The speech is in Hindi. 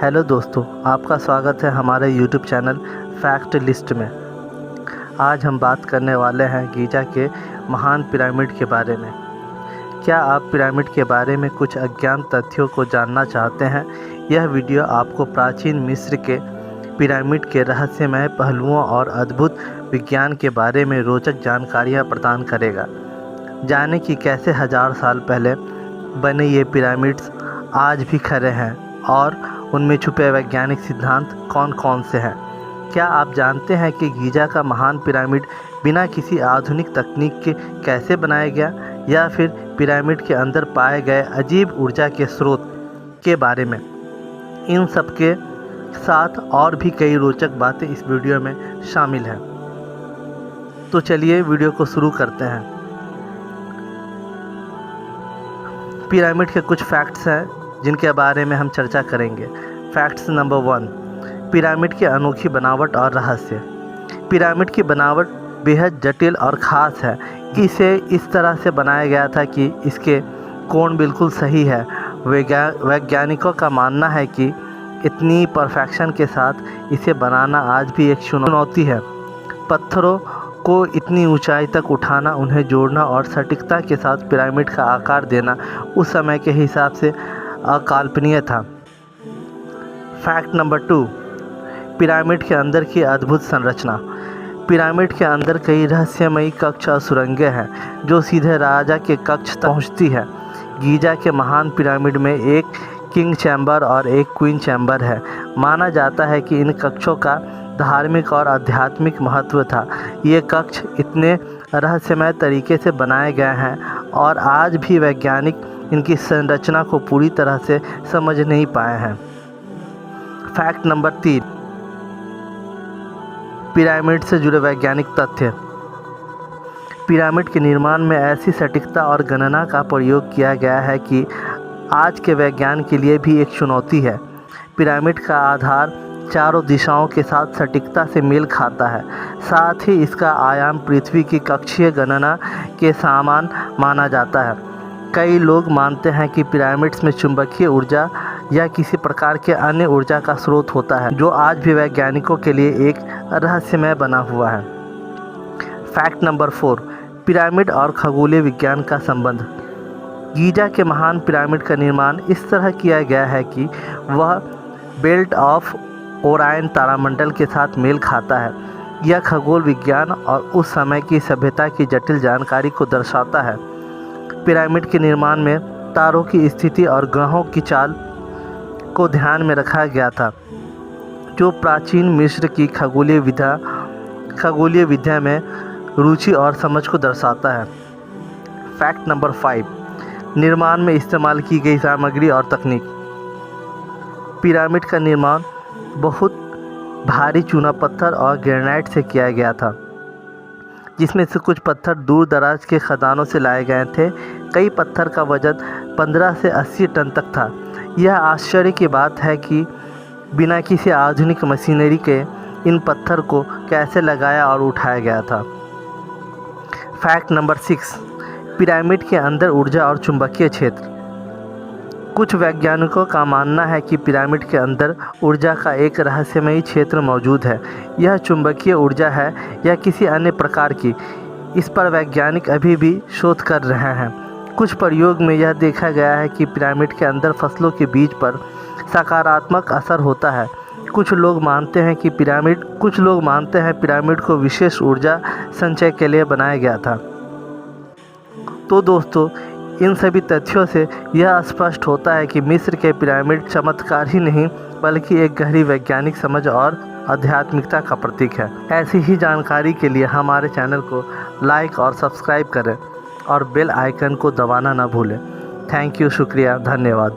हेलो दोस्तों, आपका स्वागत है हमारे यूट्यूब चैनल फैक्ट लिस्ट में। आज हम बात करने वाले हैं गीज़ा के महान पिरामिड के बारे में। क्या आप पिरामिड के बारे में कुछ अज्ञात तथ्यों को जानना चाहते हैं? यह वीडियो आपको प्राचीन मिस्र के पिरामिड के रहस्यमय पहलुओं और अद्भुत विज्ञान के बारे में रोचक जानकारियाँ प्रदान करेगा। जानें कि कैसे हज़ार साल पहले बने ये पिरामिड्स आज भी खड़े हैं और उनमें छुपे वैज्ञानिक सिद्धांत कौन कौन से हैं। क्या आप जानते हैं कि गीज़ा का महान पिरामिड बिना किसी आधुनिक तकनीक के कैसे बनाया गया, या फिर पिरामिड के अंदर पाए गए अजीब ऊर्जा के स्रोत के बारे में? इन सब के साथ और भी कई रोचक बातें इस वीडियो में शामिल हैं। तो चलिए वीडियो को शुरू करते हैं। पिरामिड के कुछ फैक्ट्स हैं जिनके बारे में हम चर्चा करेंगे। फैक्ट्स नंबर 1, पिरामिड की अनोखी बनावट और रहस्य। पिरामिड की बनावट बेहद जटिल और ख़ास है। इसे इस तरह से बनाया गया था कि इसके कोण बिल्कुल सही है। वैज्ञानिकों का मानना है कि इतनी परफेक्शन के साथ इसे बनाना आज भी एक चुनौती है। पत्थरों को इतनी ऊंचाई तक उठाना, उन्हें जोड़ना और सटीकता के साथ पिरामिड का आकार देना उस समय के हिसाब से अकल्पनीय था। फैक्ट नंबर 2, पिरामिड के अंदर की अद्भुत संरचना। पिरामिड के अंदर कई रहस्यमयी कक्ष और सुरंगें हैं जो सीधे राजा के कक्ष तक पहुँचती है। गीज़ा के महान पिरामिड में एक किंग चैम्बर और एक क्वीन चैम्बर है। माना जाता है कि इन कक्षों का धार्मिक और आध्यात्मिक महत्व था। ये कक्ष इतने रहस्यमय तरीके से बनाए गए हैं और आज भी वैज्ञानिक इनकी संरचना को पूरी तरह से समझ नहीं पाए हैं। फैक्ट नंबर 3, पिरामिड से जुड़े वैज्ञानिक तथ्य। पिरामिड के निर्माण में ऐसी सटीकता और गणना का प्रयोग किया गया है कि आज के विज्ञान के लिए भी एक चुनौती है। पिरामिड का आधार चारों दिशाओं के साथ सटीकता से मेल खाता है। साथ ही इसका आयाम पृथ्वी की कक्षीय गणना के समान माना जाता है। कई लोग मानते हैं कि पिरामिड्स में चुंबकीय ऊर्जा या किसी प्रकार के अन्य ऊर्जा का स्रोत होता है, जो आज भी वैज्ञानिकों के लिए एक रहस्यमय बना हुआ है। फैक्ट नंबर 4, पिरामिड और खगोलीय विज्ञान का संबंध। गीज़ा के महान पिरामिड का निर्माण इस तरह किया गया है कि वह बेल्ट ऑफ ओरायन तारामंडल के साथ मेल खाता है। यह खगोल विज्ञान और उस समय की सभ्यता की जटिल जानकारी को दर्शाता है। पिरामिड के निर्माण में तारों की स्थिति और ग्रहों की चाल को ध्यान में रखा गया था, जो प्राचीन मिस्र की खगोलीय विद्या में रुचि और समझ को दर्शाता है। फैक्ट नंबर 5, निर्माण में इस्तेमाल की गई सामग्री और तकनीक। पिरामिड का निर्माण बहुत भारी चूना पत्थर और ग्रेनाइट से किया गया था, जिसमें से कुछ पत्थर दूर दराज के खदानों से लाए गए थे। कई पत्थर का वजन 15 से 80 टन तक था। यह आश्चर्य की बात है कि बिना किसी आधुनिक मशीनरी के इन पत्थर को कैसे लगाया और उठाया गया था। फैक्ट नंबर 6, पिरामिड के अंदर ऊर्जा और चुंबकीय क्षेत्र। कुछ वैज्ञानिकों का मानना है कि पिरामिड के अंदर ऊर्जा का एक रहस्यमयी क्षेत्र मौजूद है। यह चुंबकीय ऊर्जा है या किसी अन्य प्रकार की, इस पर वैज्ञानिक अभी भी शोध कर रहे हैं। कुछ प्रयोग में यह देखा गया है कि पिरामिड के अंदर फसलों के बीज पर सकारात्मक असर होता है। कुछ लोग मानते हैं पिरामिड को विशेष ऊर्जा संचय के लिए बनाया गया था। तो दोस्तों, इन सभी तथ्यों से यह स्पष्ट होता है कि मिस्र के पिरामिड चमत्कार ही नहीं, बल्कि एक गहरी वैज्ञानिक समझ और आध्यात्मिकता का प्रतीक है। ऐसी ही जानकारी के लिए हमारे चैनल को लाइक और सब्सक्राइब करें और बेल आइकन को दबाना ना भूलें। थैंक यू, शुक्रिया, धन्यवाद।